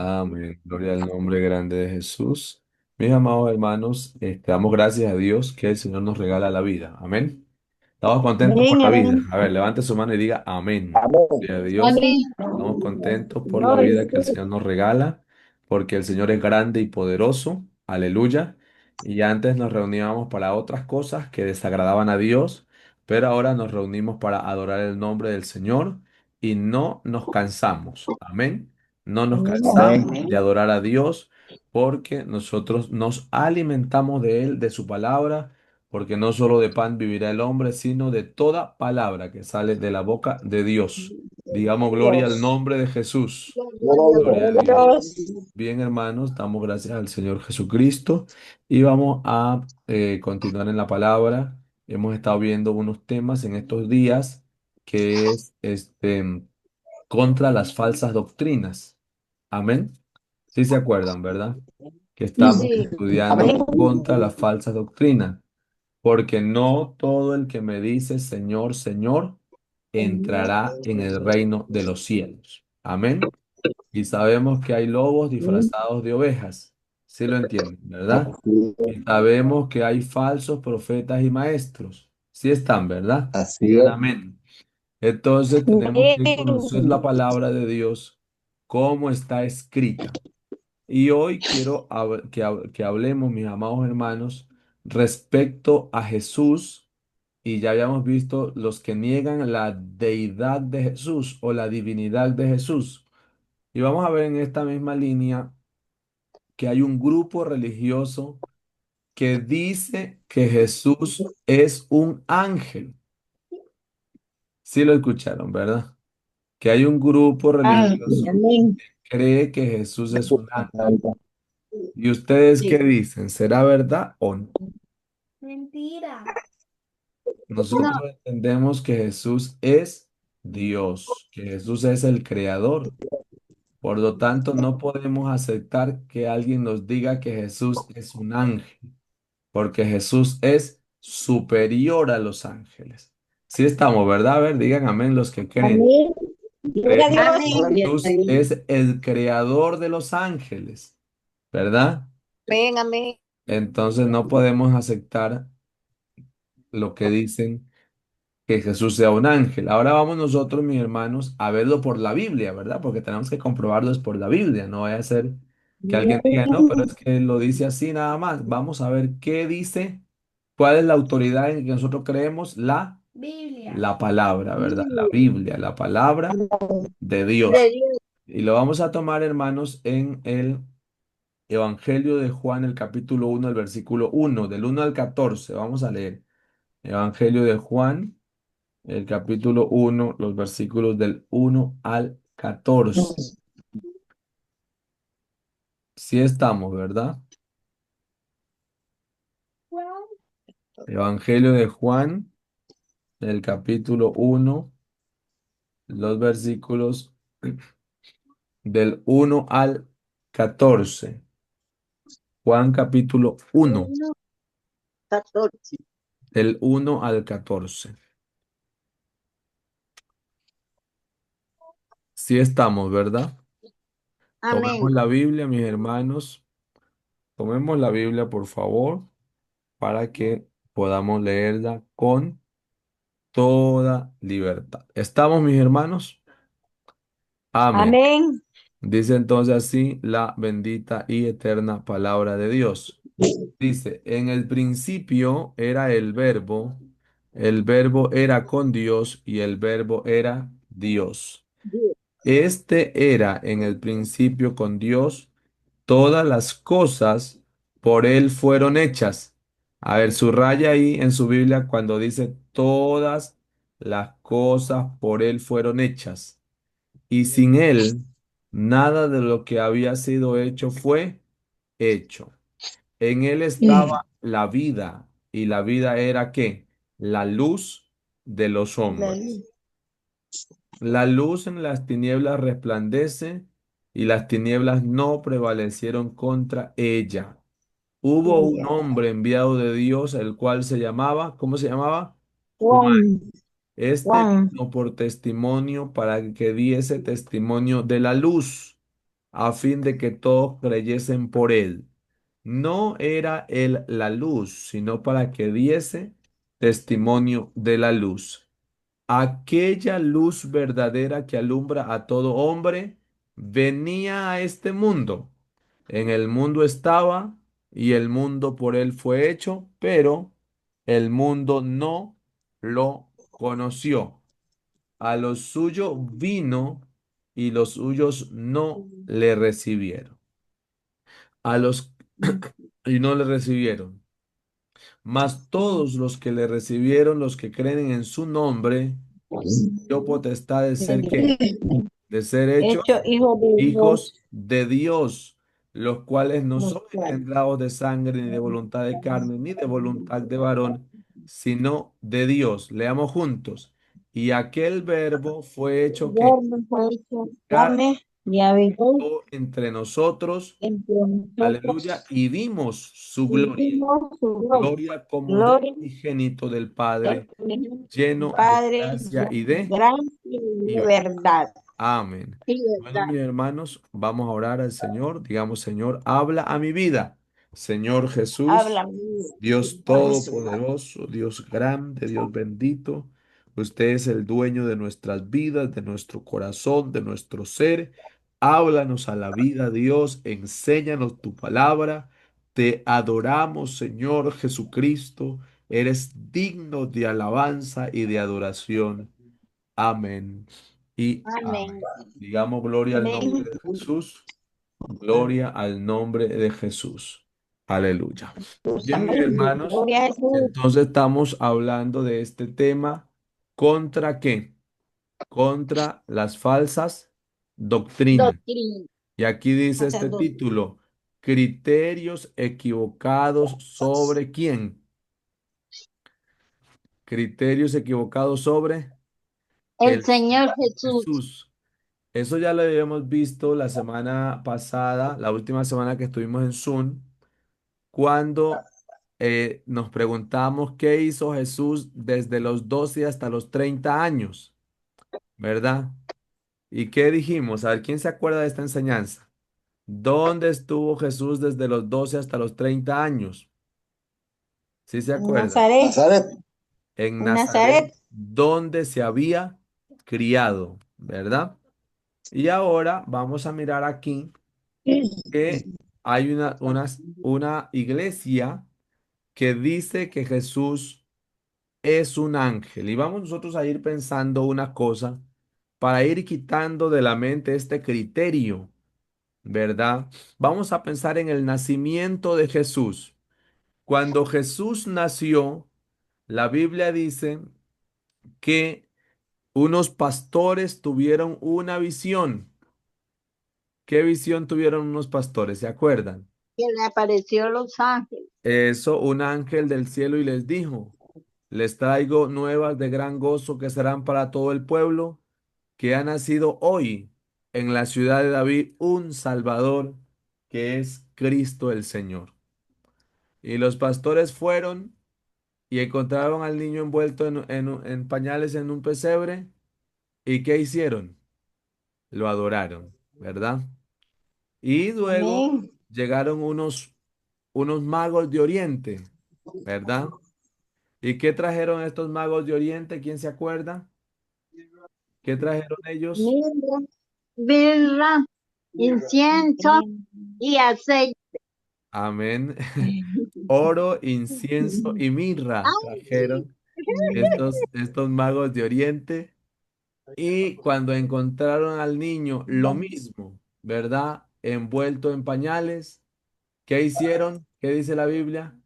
Amén. Gloria al nombre grande de Jesús. Mis amados hermanos, damos gracias a Dios que el Señor nos regala la vida. Amén. Estamos contentos por Amén, la vida. amén. A ver, levante su mano y diga amén. Amén. Gloria a Dios. Amén. Estamos contentos por la Gloria. vida que el Señor nos regala, porque el Señor es grande y poderoso. Aleluya. Y antes nos reuníamos para otras cosas que desagradaban a Dios, pero ahora nos reunimos para adorar el nombre del Señor y no nos cansamos. Amén. No nos Amén. cansamos de adorar a Dios porque nosotros nos alimentamos de Él, de su palabra, porque no solo de pan vivirá el hombre, sino de toda palabra que sale de la boca de Dios. Digamos gloria al Dios. nombre de Jesús. Gloria a Dios. Gloria a Dios. Dios. Bien, hermanos, damos gracias al Señor Jesucristo y vamos a continuar en la palabra. Hemos estado viendo unos temas en estos días que es contra las falsas doctrinas. Amén. Sí se acuerdan, ¿verdad? Que Sí, estamos sí. estudiando Amén. contra las falsas doctrinas, porque no todo el que me dice Señor, Señor, entrará en el reino de los cielos. Amén. Y sabemos que hay lobos disfrazados de ovejas. Sí lo entienden, ¿verdad? Así es. Y sabemos que hay falsos profetas y maestros. Sí están, ¿verdad? Así Digan es. amén. Entonces tenemos que conocer Amén. la palabra de Dios como está escrita. Y hoy quiero que hablemos, mis amados hermanos, respecto a Jesús. Y ya habíamos visto los que niegan la deidad de Jesús o la divinidad de Jesús. Y vamos a ver en esta misma línea que hay un grupo religioso que dice que Jesús es un ángel. Sí lo escucharon, ¿verdad? Que hay un grupo religioso Amén. que cree que Jesús es un ángel. ¿Y ustedes qué Sí. dicen? ¿Será verdad o no? Mentira. Nosotros No. entendemos que Jesús es Dios, que Jesús es el creador. Por lo tanto, no podemos aceptar que alguien nos diga que Jesús es un ángel, porque Jesús es superior a los ángeles. Sí estamos, ¿verdad? A ver, digan amén los que creen. Amén. Gloria a Creemos Dios. que Amén. Jesús es el creador de los ángeles, ¿verdad? Amén, amén. Entonces no podemos aceptar lo que dicen que Jesús sea un ángel. Ahora vamos nosotros, mis hermanos, a verlo por la Biblia, ¿verdad? Porque tenemos que comprobarlo es por la Biblia. No vaya a ser que alguien diga, no, pero es que lo dice así nada más. Vamos a ver qué dice, cuál es la autoridad en que nosotros creemos, Biblia. la palabra, ¿verdad? La Biblia, la palabra de De Dios. Dios. Y lo vamos a tomar, hermanos, en el Evangelio de Juan, el capítulo 1, el versículo 1 del 1 al 14. Vamos a leer. Evangelio de Juan, el capítulo 1, los versículos del 1 al 14. Sí estamos, ¿verdad? Juan. Evangelio de Juan, el capítulo 1, los versículos del 1 al 14. Juan capítulo 1, 1:14. del 1 al 14. Sí estamos, ¿verdad? Tomemos Amén. la Biblia, mis hermanos. Tomemos la Biblia, por favor, para que podamos leerla con toda libertad. ¿Estamos, mis hermanos? Amén. Amén. Dice entonces así la bendita y eterna palabra de Dios. Dice, en el principio era el verbo era con Dios y el verbo era Dios. Este era en el principio con Dios, todas las cosas por Él fueron hechas. A ver, subraya ahí en su Biblia cuando dice todas las cosas por Él fueron hechas. Y sin Él, nada de lo que había sido hecho fue hecho. En Él estaba la vida y la vida era ¿qué? La luz de los La hombres. luz. La luz en las tinieblas resplandece y las tinieblas no prevalecieron contra ella. Hubo un Ella. hombre enviado de Dios, el cual se llamaba, ¿cómo se llamaba? Juan. Juan. Este Juan. vino por testimonio para que diese testimonio de la luz, a fin de que todos creyesen por él. No era él la luz, sino para que diese testimonio de la luz. Aquella luz verdadera que alumbra a todo hombre venía a este mundo. En el mundo estaba y el mundo por él fue hecho, pero el mundo no lo conoció. A los suyos vino y los suyos no le recibieron. A los y no le recibieron. Mas todos los que le recibieron, los que creen en su nombre, dio potestad de ser ¿qué? De ser Hecho hechos hijo de hijos Dios, de Dios, los cuales no los son cuales engendrados de sangre, ni de voluntad de carne, ni de voluntad de varón, sino de Dios. Leamos juntos. Y aquel verbo fue hecho que verbo fue hecho carne y habitó entre nosotros, entre aleluya, nosotros y vimos su y gloria, vimos su gloria, gloria como del gloria unigénito del Padre, del lleno de Padre, gracia y de de gracia y y de verdad. verdad. Amén. Y Bueno, verdad. mis hermanos, vamos a orar al Señor. Digamos, Señor, habla a mi vida. Señor Jesús, Habla Dios todopoderoso, Dios grande, Dios bendito. Usted es el dueño de nuestras vidas, de nuestro corazón, de nuestro ser. Háblanos a la vida, Dios. Enséñanos tu palabra. Te adoramos, Señor Jesucristo. Eres digno de alabanza y de adoración. Amén y Amén. amén. Digamos gloria al Amén. nombre de Jesús. Gloria al nombre de Jesús. Aleluya. Bien, mis Amén. hermanos, Gloria a Jesús. entonces estamos hablando de este tema. ¿Contra qué? Contra las falsas doctrinas. Doctrina. Y aquí dice este Sacerdote. título, criterios equivocados sobre quién. Criterios equivocados sobre El el Señor Señor Jesús. Jesús. Eso ya lo habíamos visto la semana pasada, la última semana que estuvimos en Zoom, cuando nos preguntamos qué hizo Jesús desde los 12 hasta los 30 años, ¿verdad? ¿Y qué dijimos? A ver, ¿quién se acuerda de esta enseñanza? ¿Dónde estuvo Jesús desde los 12 hasta los 30 años? ¿Sí se En acuerda? Nazaret. Nazaret. En En Nazaret, Nazaret. donde se había criado, ¿verdad? Y ahora vamos a mirar aquí que hay una iglesia que dice que Jesús es un ángel. Y vamos nosotros a ir pensando una cosa para ir quitando de la mente este criterio, ¿verdad? Vamos a pensar en el nacimiento de Jesús. Cuando Jesús nació, la Biblia dice que unos pastores tuvieron una visión. ¿Qué visión tuvieron unos pastores? ¿Se acuerdan? Que le apareció los ángeles. Eso, un ángel del cielo y les dijo, les traigo nuevas de gran gozo que serán para todo el pueblo, que ha nacido hoy en la ciudad de David un Salvador, que es Cristo el Señor. Y los pastores fueron y encontraron al niño envuelto en pañales en un pesebre. ¿Y qué hicieron? Lo adoraron, ¿verdad? Y luego Amén. llegaron unos magos de Oriente, ¿verdad? ¿Y qué trajeron estos magos de Oriente? ¿Quién se acuerda? ¿Qué trajeron ellos? Mirra, mirra, incienso y aceite. Amén. Oro, incienso y mirra Ay, trajeron estos magos de Oriente. Y cuando encontraron al niño, lo mismo, ¿verdad? Envuelto en pañales. ¿Qué hicieron? ¿Qué dice la Biblia?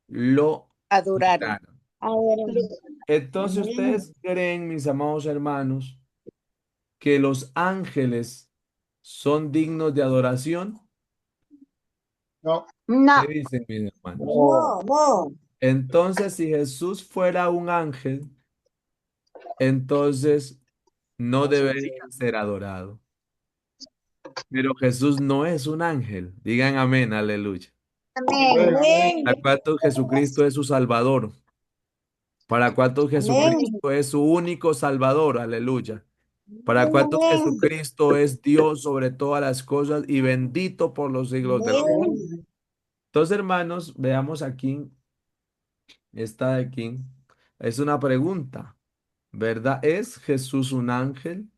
Lo adoraron. adoraron. Adoraron. Entonces, Amén. ¿ustedes creen, mis amados hermanos, que los ángeles son dignos de adoración? No. No. ¿Qué dicen, mis hermanos? No, no. Entonces, si Jesús fuera un ángel, entonces no debería ser adorado. Pero Jesús no es un ángel. Digan amén, aleluya. Amén. Amén. ¿Para cuántos Jesucristo es su Salvador? ¿Para cuántos Amén. Jesucristo es su único Salvador? Aleluya. ¿Para cuántos Amén. Jesucristo es Dios sobre todas las cosas y bendito por los siglos de los siglos? Amén. Entonces, hermanos, veamos aquí, esta de aquí. Es una pregunta, ¿verdad? ¿Es Jesús un ángel?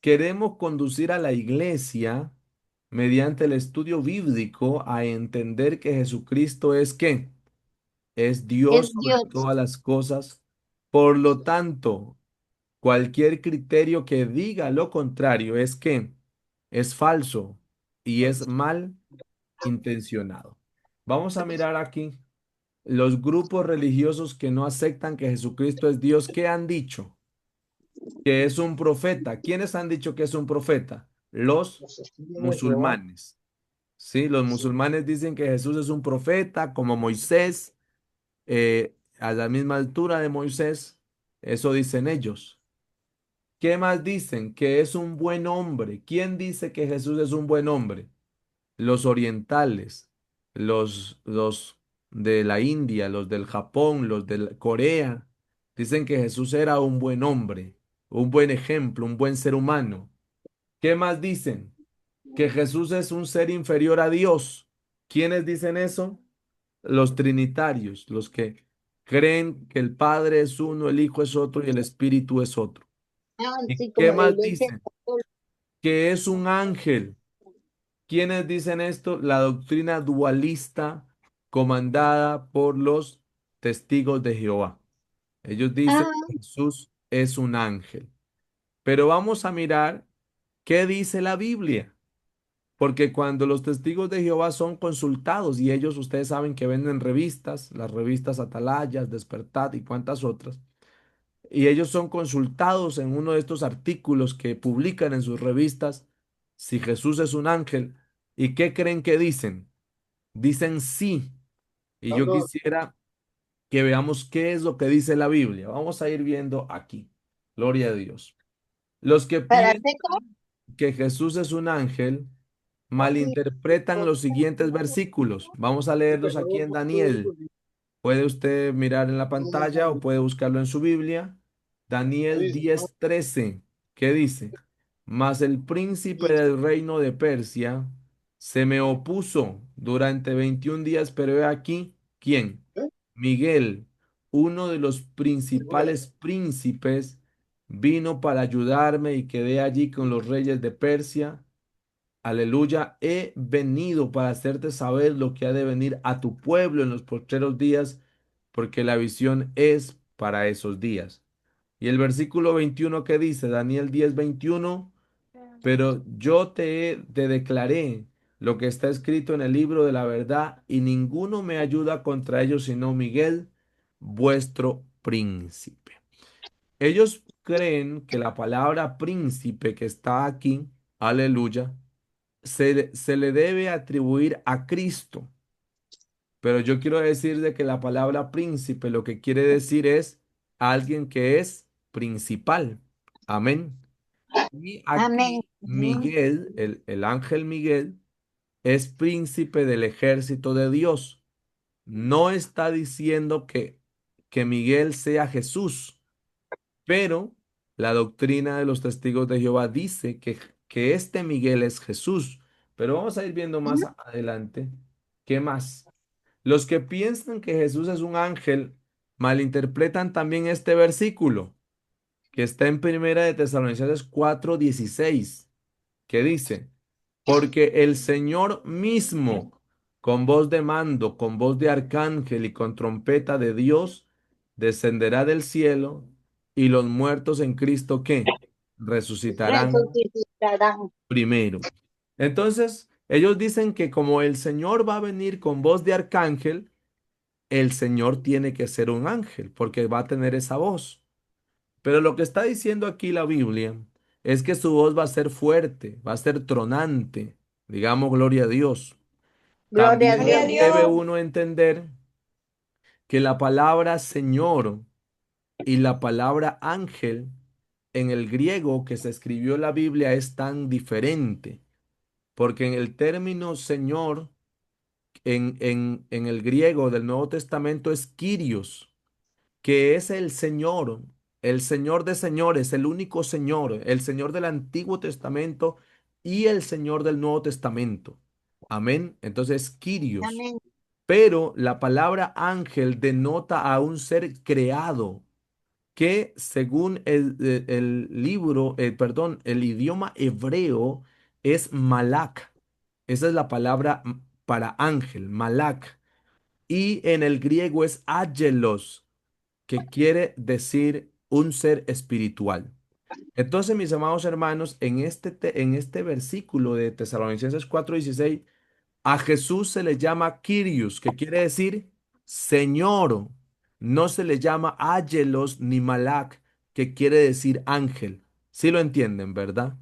Queremos conducir a la iglesia mediante el estudio bíblico a entender que Jesucristo es ¿qué? Es Dios Es sobre Dios. todas las cosas. Por lo tanto, cualquier criterio que diga lo contrario es que es falso y es mal intencionado. Vamos a mirar aquí los grupos religiosos que no aceptan que Jesucristo es Dios. ¿Qué han dicho? Que es un profeta. ¿Quiénes han dicho que es un profeta? Los musulmanes. Sí, los musulmanes dicen que Jesús es un profeta como Moisés, a la misma altura de Moisés. Eso dicen ellos. ¿Qué más dicen? Que es un buen hombre. ¿Quién dice que Jesús es un buen hombre? Los orientales, los de la India, los del Japón, los de Corea. Dicen que Jesús era un buen hombre, un buen ejemplo, un buen ser humano. ¿Qué más dicen? Que Jesús es un ser inferior a Dios. ¿Quiénes dicen eso? Los trinitarios, los que creen que el Padre es uno, el Hijo es otro y el Espíritu es otro. ¿Y Así qué como la más iglesia dicen? católica. Que es un ángel. ¿Quiénes dicen esto? La doctrina dualista comandada por los testigos de Jehová. Ellos dicen Ah, que Jesús es un ángel. Pero vamos a mirar qué dice la Biblia. Porque cuando los testigos de Jehová son consultados y ellos, ustedes saben que venden revistas, las revistas Atalayas, Despertar y cuantas otras, y ellos son consultados en uno de estos artículos que publican en sus revistas si Jesús es un ángel. ¿Y qué creen que dicen? Dicen sí. Y yo quisiera que veamos qué es lo que dice la Biblia. Vamos a ir viendo aquí. Gloria a Dios. Los que piensan espérate, ¿cómo? que Jesús es un ángel malinterpretan los siguientes versículos. Vamos a leerlos aquí en Daniel. Puede usted mirar en la pantalla o puede buscarlo en su Biblia. Daniel 10:13, ¿qué dice? Mas el príncipe del reino de Persia se me opuso durante 21 días, pero he aquí, ¿quién? Miguel, uno de los principales príncipes, vino para ayudarme y quedé allí con los reyes de Persia. Aleluya, he venido para hacerte saber lo que ha de venir a tu pueblo en los postreros días, porque la visión es para esos días. Y el versículo 21 que dice, Daniel 10:21, pero yo te declaré lo que está escrito en el libro de la verdad, y ninguno me ayuda contra ellos sino Miguel, vuestro príncipe. Ellos creen que la palabra príncipe que está aquí, aleluya, se le debe atribuir a Cristo. Pero yo quiero decir de que la palabra príncipe lo que quiere decir es alguien que es principal. Amén. Y Amén. aquí Miguel, el ángel Miguel, es príncipe del ejército de Dios. No está diciendo que Miguel sea Jesús, pero la doctrina de los testigos de Jehová dice que este Miguel es Jesús. Pero vamos a ir viendo más adelante. ¿Qué más? Los que piensan que Jesús es un ángel malinterpretan también este versículo que está en Primera de Tesalonicenses 4:16, que dice, porque el Señor mismo, con voz de mando, con voz de arcángel y con trompeta de Dios, descenderá del cielo y los muertos en Cristo, ¿qué? Resucitarán Resucitarán. primero. Entonces, ellos dicen que como el Señor va a venir con voz de arcángel, el Señor tiene que ser un ángel, porque va a tener esa voz. Pero lo que está diciendo aquí la Biblia es que su voz va a ser fuerte, va a ser tronante, digamos, gloria a Dios. Gloria a También Dios. debe uno entender que la palabra Señor y la palabra ángel en el griego que se escribió en la Biblia es tan diferente, porque en el término Señor en el griego del Nuevo Testamento es Kyrios, que es el Señor. el Señor de señores, el único Señor, el Señor del Antiguo Testamento y el Señor del Nuevo Testamento. Amén. Entonces, Kyrios. Amén. Pero la palabra ángel denota a un ser creado que según el libro, perdón, el idioma hebreo es malak. Esa es la palabra para ángel, malak. Y en el griego es angelos, que quiere decir un ser espiritual. Entonces, mis amados hermanos, en este versículo de Tesalonicenses 4:16, a Jesús se le llama Kyrios, que quiere decir Señor. No se le llama Ágelos ni Malak, que quiere decir ángel. Sí lo entienden, ¿verdad?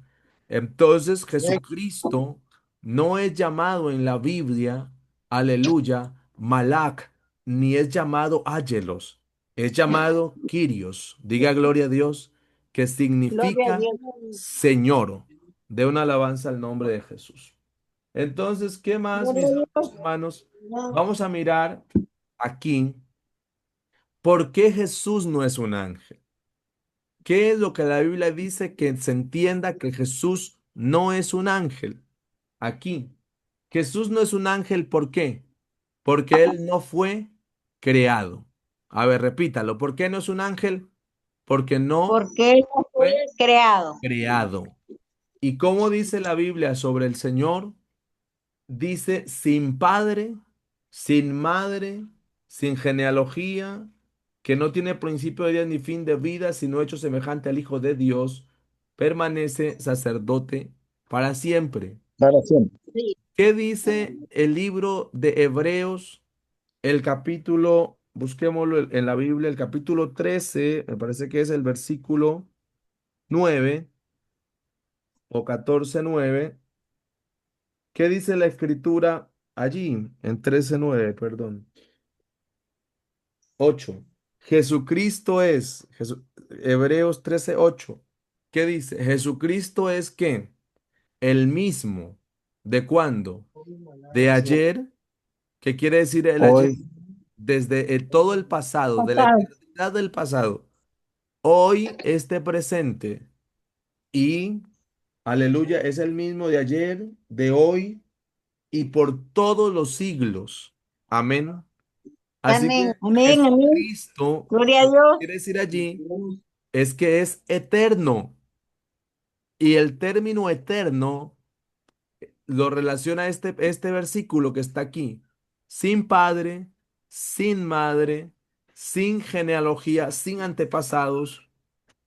Entonces Jesucristo no es llamado en la Biblia, aleluya, Malak, ni es llamado Ágelos. Es llamado Kyrios. Diga gloria a Dios, que Gloria a significa Dios. Señor. De una alabanza al nombre de Jesús. Entonces, ¿qué más, Gloria mis a amados Dios. hermanos? Vamos a mirar aquí por qué Jesús no es un ángel. ¿Qué es lo que la Biblia dice que se entienda que Jesús no es un ángel? Aquí, Jesús no es un ángel, ¿por qué? Porque él no fue creado. A ver, repítalo, ¿por qué no es un ángel? Porque no Porque Él no fue fue creado. creado. ¿Y cómo dice la Biblia sobre el Señor? Dice, sin padre, sin madre, sin genealogía, que no tiene principio de día ni fin de vida, sino hecho semejante al Hijo de Dios, permanece sacerdote para siempre. Para siempre. Sí. ¿Qué dice el libro de Hebreos, el capítulo, busquémoslo en la Biblia, el capítulo 13, me parece que es el versículo 9 o 14:9? ¿Qué dice la escritura allí en 13:9, perdón? 8. Jesucristo es, Hebreos 13:8. ¿Qué dice? Jesucristo es ¿qué? El mismo. ¿De cuándo? De ayer. ¿Qué quiere decir el ayer? Hoy, Desde todo el pasado, de la Pasado. eternidad del pasado. Hoy, este presente. Y, aleluya, es el mismo de ayer, de hoy y por todos los siglos. Amén. Así Amén. que Amén. Amén. Jesucristo, Gloria a lo que Dios. quiere decir allí es que es eterno. Y el término eterno lo relaciona este versículo que está aquí. Sin padre, sin madre, sin genealogía, sin antepasados,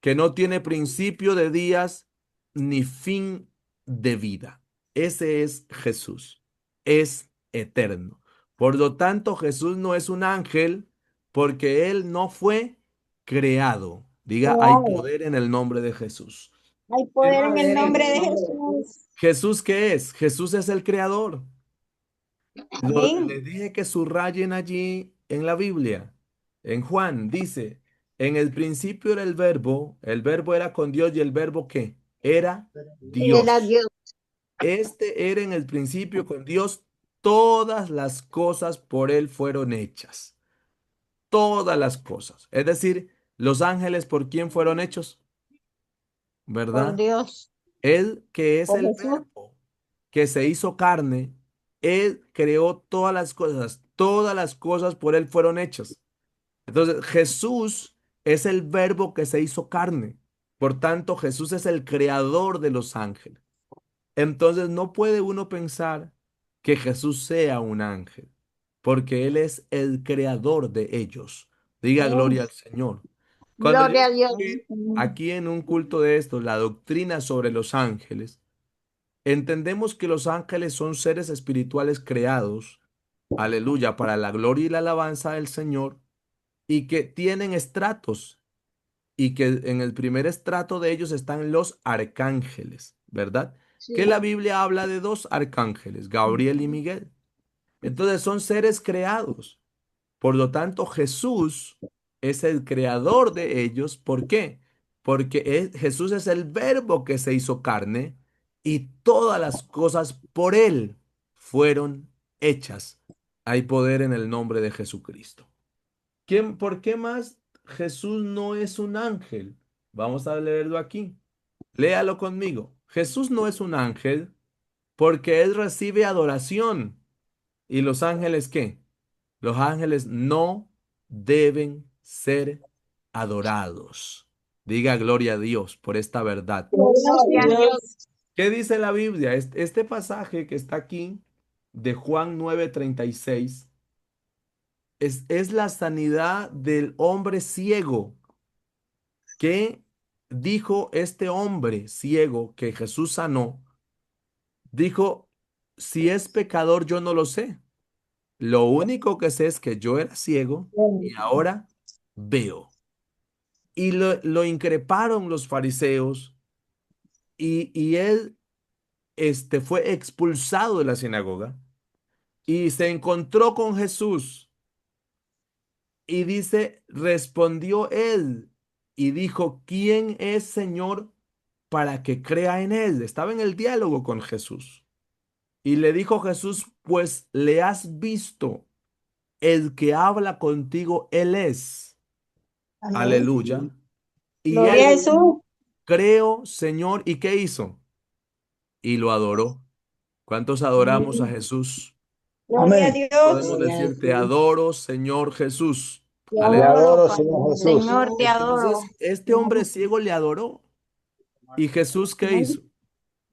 que no tiene principio de días ni fin de vida. Ese es Jesús. Es eterno. Por lo tanto, Jesús no es un ángel porque él no fue creado. Diga, hay Creado. poder en el nombre de Jesús. Hay ¿Qué poder en más? el nombre de Jesús. ¿Jesús qué es? Jesús es el creador. Amén. Les dije que subrayen allí en la Biblia. En Juan dice, en el principio era el verbo era con Dios y el verbo ¿qué? Era Él era Dios. Dios. Este era en el principio con Dios, todas las cosas por él fueron hechas. Todas las cosas. Es decir, los ángeles por quién fueron hechos, Por ¿verdad? Dios. Él que es Por el Jesús. verbo que se hizo carne, él creó todas las cosas por él fueron hechas. Entonces, Jesús es el verbo que se hizo carne. Por tanto, Jesús es el creador de los ángeles. Entonces, no puede uno pensar que Jesús sea un ángel, porque Él es el creador de ellos. Diga Amén. gloria al Señor. Cuando yo Gloria a Dios. estudié aquí en un culto de estos, la doctrina sobre los ángeles, entendemos que los ángeles son seres espirituales creados, aleluya, para la gloria y la alabanza del Señor, y que tienen estratos, y que en el primer estrato de ellos están los arcángeles, ¿verdad? Que Sí. la Biblia habla de dos arcángeles, Gabriel y Miguel. Entonces son seres creados. Por lo tanto, Jesús es el creador de ellos. ¿Por qué? Porque Jesús es el verbo que se hizo carne y todas las cosas por él fueron hechas. Hay poder en el nombre de Jesucristo. ¿Por qué más Jesús no es un ángel. Vamos a leerlo aquí. Léalo conmigo. Jesús no es un ángel porque él recibe adoración. ¿Y los ángeles qué? Los ángeles no deben ser adorados. Diga gloria a Dios por esta verdad. Gloria a Dios. ¿Qué dice la Biblia? Este pasaje que está aquí de Juan 9:36 es la sanidad del hombre ciego. ¿Qué dijo este hombre ciego que Jesús sanó? Dijo, si es pecador, yo no lo sé. Lo único que sé es que yo era ciego y ahora veo. Y lo increparon los fariseos y él fue expulsado de la sinagoga y se encontró con Jesús y dice, respondió él y dijo, ¿quién es Señor para que crea en él? Estaba en el diálogo con Jesús. Y le dijo Jesús, pues le has visto, el que habla contigo, él es. Amén. Aleluya. Y Gloria a él Jesús. creo, Señor, ¿y qué hizo? Y lo adoró. ¿Cuántos adoramos a Jesús? Gloria a Amén. Dios. Podemos decir, te adoro, Señor Jesús. Te Te Aleluya. adoro, adoro, Padre. Señor Jesús. Señor, te adoro. Entonces, este hombre ciego le adoró. ¿Y Jesús qué hizo?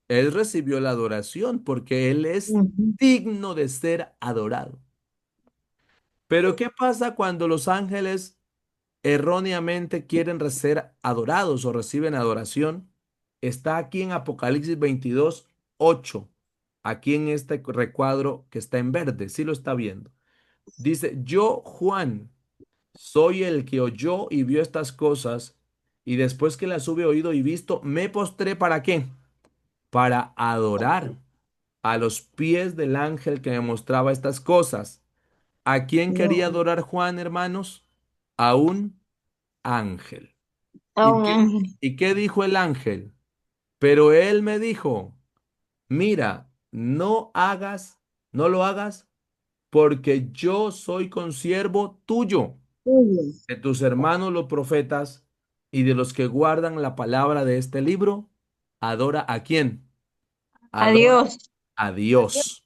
Él recibió la adoración porque él es Ujú. digno de ser adorado. Pero ¿qué pasa cuando los ángeles erróneamente quieren ser adorados o reciben adoración? Está aquí en Apocalipsis 22:8. Aquí en este recuadro que está en verde, sí lo está viendo. Dice, yo, Juan, soy el que oyó y vio estas cosas, y después que las hube oído y visto, me postré ¿para qué? Para adorar a los pies del ángel que me mostraba estas cosas. ¿A quién quería adorar Juan, hermanos? A un ángel. A ¿Y un qué, ángel. y qué dijo el ángel? Pero él me dijo, mira, no lo hagas, porque yo soy consiervo tuyo, Tuyo. de tus hermanos los profetas y de los que guardan la palabra de este libro. Adora ¿a quién? Adora Adiós. a Dios.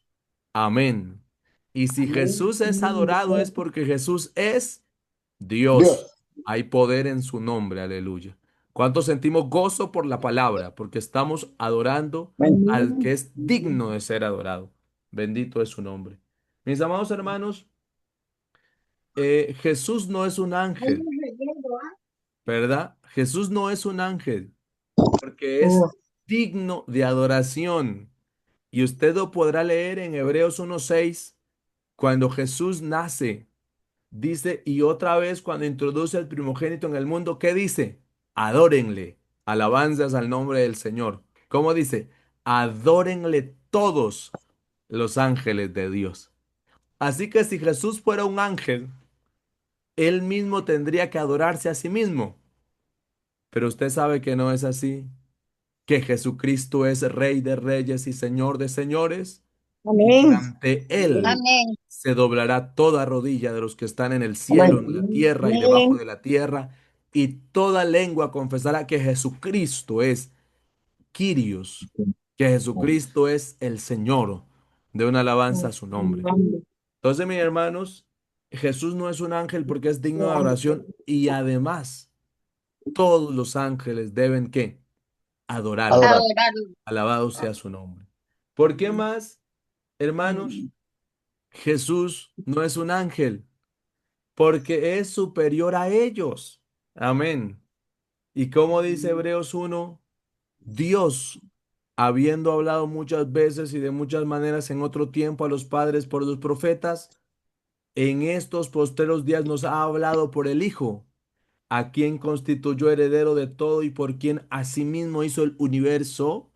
Amén. Y si Jesús es adorado es porque Jesús es Dios. Dios. Hay poder en su nombre, aleluya. ¿Cuántos sentimos gozo por la palabra? Porque estamos adorando Amén. al que es digno de ser adorado. Bendito es su nombre. Mis amados hermanos, Jesús no es un ángel, ¿verdad? Jesús no es un ángel, porque es Oh, digno de adoración. Y usted lo podrá leer en Hebreos 1:6, cuando Jesús nace. Dice, y otra vez cuando introduce al primogénito en el mundo, ¿qué dice? Adórenle, alabanzas al nombre del Señor. ¿Cómo dice? Adórenle todos los ángeles de Dios. Así que si Jesús fuera un ángel, él mismo tendría que adorarse a sí mismo. Pero usted sabe que no es así, que Jesucristo es Rey de reyes y Señor de señores, y que amén. ante Él Amén. se doblará toda rodilla de los que están en el cielo, Amén. en la tierra y debajo Amén. de la tierra, y toda lengua confesará que Jesucristo es Kyrios, que Jesucristo es el Señor, de una alabanza a su nombre. Entonces, mis hermanos, Jesús no es un ángel porque es digno de adoración y además todos los ángeles deben ¿qué? Adorarlo. Adorar. Adorarlo. Alabado sea su nombre. ¿Por qué más, hermanos? Jesús no es un ángel porque es superior a ellos. Amén. Y como dice Hebreos 1, Dios, habiendo hablado muchas veces y de muchas maneras en otro tiempo a los padres por los profetas, en estos postreros días nos ha hablado por el Hijo, a quien constituyó heredero de todo y por quien asimismo hizo el universo.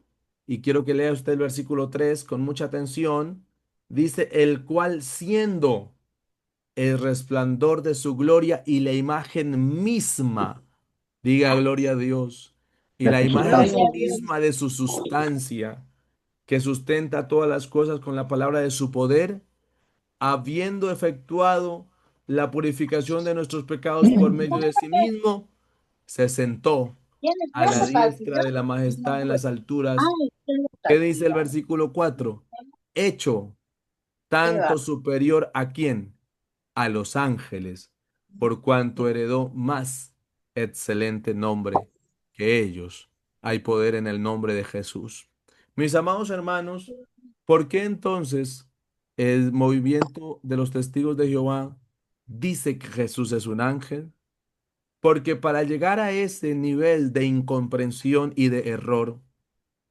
Y quiero que lea usted el versículo 3 con mucha atención. Dice, el cual siendo el resplandor de su gloria y la imagen misma, diga gloria a Dios, y De la su imagen sustancia. Gloria a Dios. misma de su sustancia, que sustenta todas las cosas con la palabra de su poder, habiendo efectuado la purificación de nuestros pecados por medio de sí mismo, se sentó a la diestra de la majestad en las alturas. ¿Qué dice el versículo 4? Hecho tanto superior a quién, a los ángeles, por cuanto heredó más excelente nombre que ellos. Hay poder en el nombre de Jesús. Mis amados hermanos, ¿por qué entonces el movimiento de los testigos de Jehová dice que Jesús es un ángel? Porque para llegar a ese nivel de incomprensión y de error,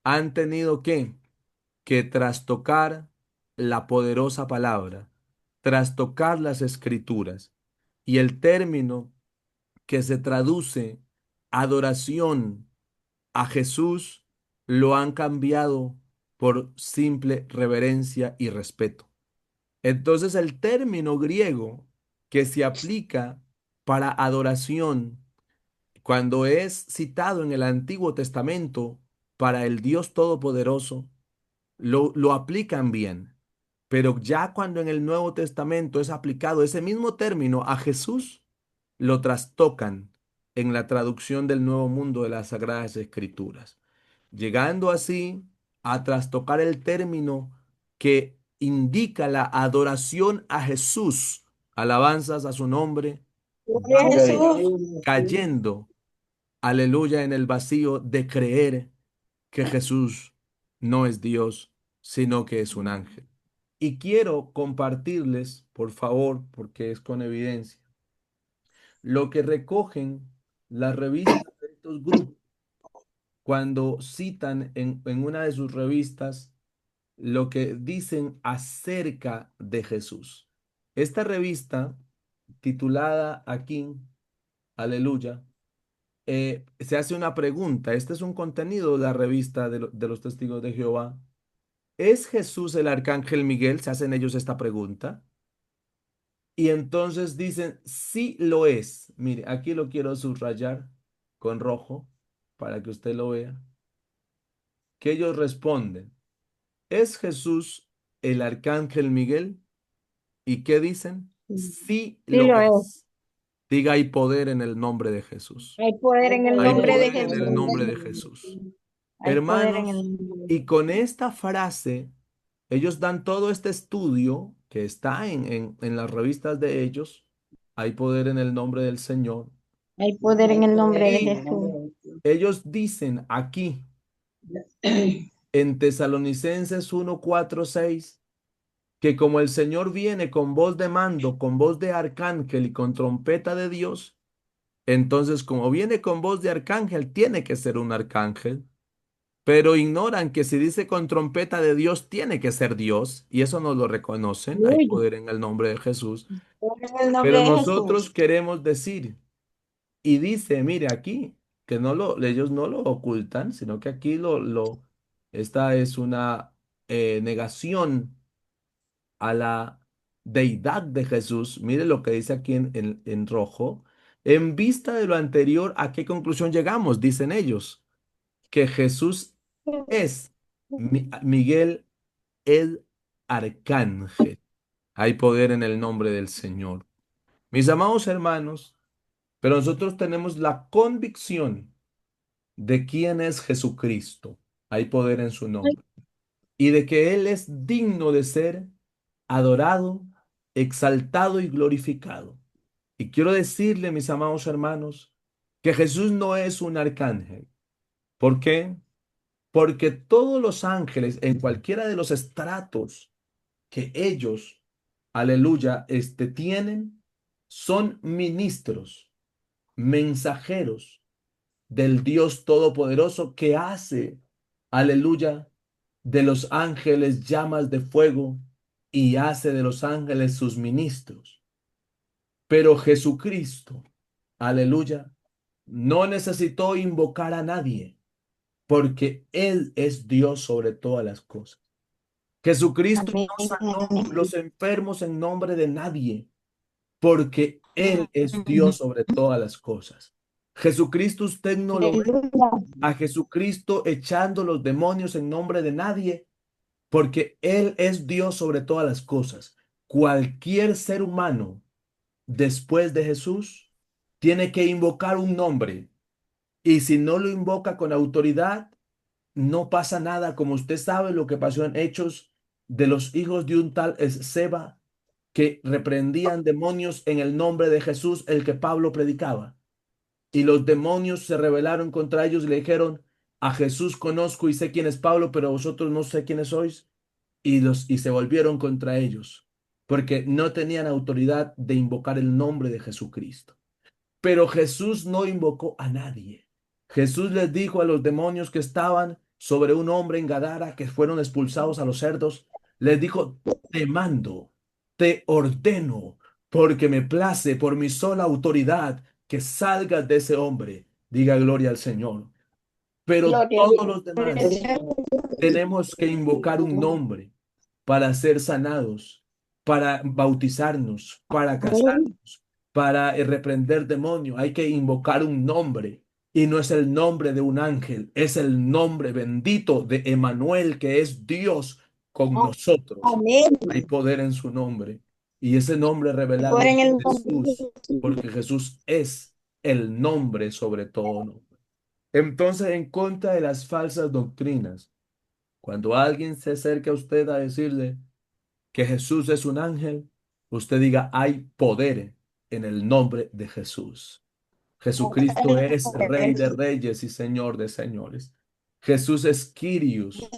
han tenido que trastocar la poderosa palabra, trastocar las escrituras. Y el término que se traduce adoración a Jesús lo han cambiado por simple reverencia y respeto. Entonces el término griego que se aplica para adoración cuando es citado en el Antiguo Testamento para el Dios Todopoderoso, lo aplican bien. Pero ya cuando en el Nuevo Testamento es aplicado ese mismo término a Jesús, lo trastocan en la traducción del Nuevo Mundo de las Sagradas Escrituras, llegando así a trastocar el término que indica la adoración a Jesús, alabanzas a su nombre, Gloria a van Jesús. cayendo, aleluya, en el vacío de creer que Jesús no es Dios, sino que es un ángel. Y quiero compartirles, por favor, porque es con evidencia, lo que recogen las revistas de estos grupos cuando citan en una de sus revistas lo que dicen acerca de Jesús. Esta revista, titulada aquí, Aleluya, se hace una pregunta. Este es un contenido de la revista de los Testigos de Jehová. ¿Es Jesús el arcángel Miguel? Se hacen ellos esta pregunta. Y entonces dicen, sí lo es. Mire, aquí lo quiero subrayar con rojo para que usted lo vea. Que ellos responden, ¿es Jesús el arcángel Miguel? ¿Y qué dicen? Sí Sí lo lo es. es. Diga, hay poder en el nombre de Jesús. Hay poder en el Hay nombre de poder en el Jesús. nombre de Jesús. Hay poder en el Hermanos, nombre de y con esta frase, ellos dan todo este estudio que está en las revistas de ellos. Hay poder en el nombre del Señor. Hay poder en el nombre de Y Jesús. ellos dicen aquí en Tesalonicenses 1:4-6 que como el Señor viene con voz de mando, con voz de arcángel y con trompeta de Dios, entonces como viene con voz de arcángel, tiene que ser un arcángel. Pero ignoran que si dice con trompeta de Dios, tiene que ser Dios, y eso no lo reconocen. Hay Uy, poder en el nombre de Jesús. poder en el nombre Pero de nosotros Jesús. queremos decir, y dice, mire aquí, que ellos no lo ocultan, sino que aquí esta es una negación a la deidad de Jesús. Mire lo que dice aquí en rojo. En vista de lo anterior, ¿a qué conclusión llegamos? Dicen ellos, que Jesús es Miguel el arcángel. Hay poder en el nombre del Señor. Mis amados hermanos, pero nosotros tenemos la convicción de quién es Jesucristo. Hay poder en su nombre. Y de que Él es digno de ser adorado, exaltado y glorificado. Y quiero decirle, mis amados hermanos, que Jesús no es un arcángel. ¿Por qué? Porque todos los ángeles en cualquiera de los estratos que ellos, aleluya, tienen, son ministros, mensajeros del Dios Todopoderoso que hace, aleluya, de los ángeles llamas de fuego y hace de los ángeles sus ministros. Pero Jesucristo, aleluya, no necesitó invocar a nadie porque Él es Dios sobre todas las cosas. Jesucristo Amén. no sanó Amén. los enfermos en nombre de nadie, porque Él es Dios sobre todas las cosas. Jesucristo usted no lo ve Aleluya. a Jesucristo echando los demonios en nombre de nadie, porque Él es Dios sobre todas las cosas. Cualquier ser humano después de Jesús, tiene que invocar un nombre. Y si no lo invoca con autoridad, no pasa nada. Como usted sabe lo que pasó en Hechos de los hijos de un tal Seba, que reprendían demonios en el nombre de Jesús, el que Pablo predicaba. Y los demonios se rebelaron contra ellos y le dijeron, a Jesús conozco y sé quién es Pablo, pero vosotros no sé quiénes sois. Y se volvieron contra ellos, porque no tenían autoridad de invocar el nombre de Jesucristo. Pero Jesús no invocó a nadie. Jesús les dijo a los demonios que estaban sobre un hombre en Gadara, que fueron expulsados a los cerdos, les dijo, te mando, te ordeno, porque me place por mi sola autoridad que salgas de ese hombre. Diga gloria al Señor. Pero Gloria a todos Dios. los demás tenemos que invocar un nombre para ser sanados, para bautizarnos, para casarnos, para reprender demonios. Hay que invocar un nombre y no es el nombre de un ángel, es el nombre bendito de Emanuel, que es Dios con nosotros. Amén. Hay poder en su nombre y ese nombre Hay revelado poder en es el nombre de Jesús, Jesús. porque Jesús es el nombre sobre todo nombre. Entonces, en contra de las falsas doctrinas, cuando alguien se acerque a usted a decirle que Jesús es un ángel, usted diga, hay poder en el nombre de Jesús. Jesucristo es Rey de Reyes y Señor de Señores. Jesús es Kyrios,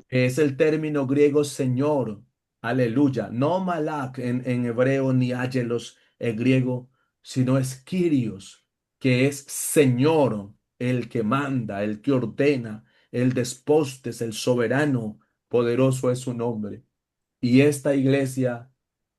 que es el término griego Señor. Aleluya. No Malak en hebreo ni Ágelos en griego, sino es Kyrios, que es Señor, el que manda, el que ordena, el despostes, el soberano. Poderoso es su nombre. Y esta iglesia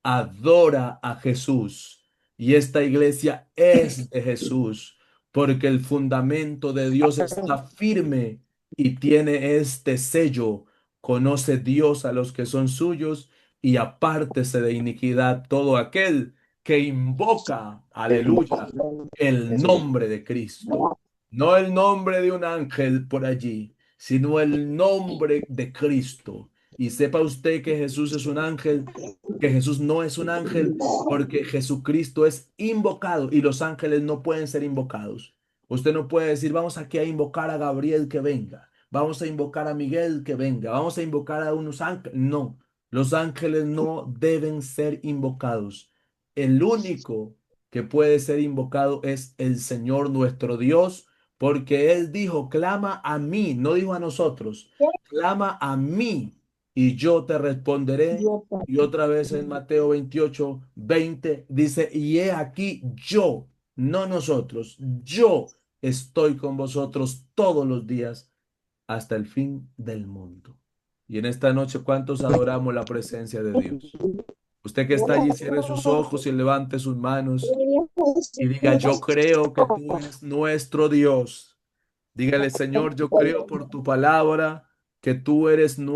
adora a Jesús. Y esta iglesia es de Jesús, porque el fundamento de Dios está firme y tiene este sello. Conoce Dios a los que son suyos y apártese de iniquidad todo aquel que invoca, aleluya, el nombre de Cristo. No el nombre de un ángel por allí, sino el nombre de Cristo. Y sepa usted que Jesús es un ángel, que Jesús no es un ángel, porque Jesucristo es invocado y los ángeles no pueden ser invocados. Usted no puede decir, vamos aquí a invocar a Gabriel que venga, vamos a invocar a Miguel que venga, vamos a invocar a unos ángeles. No, los ángeles no deben ser invocados. El único que puede ser invocado es el Señor nuestro Dios, porque Él dijo, clama a mí, no dijo a nosotros, clama a mí y yo te responderé. Dios. Y otra vez en Mateo 28:20 dice, y he aquí yo, no nosotros, yo estoy con vosotros todos los días hasta el fin del mundo. Y en esta noche, ¿cuántos adoramos la presencia de Dios? Usted que está allí, cierre sus ojos y levante sus manos y diga, yo creo que tú eres nuestro Dios. Dígale, Señor, yo creo por tu palabra que tú eres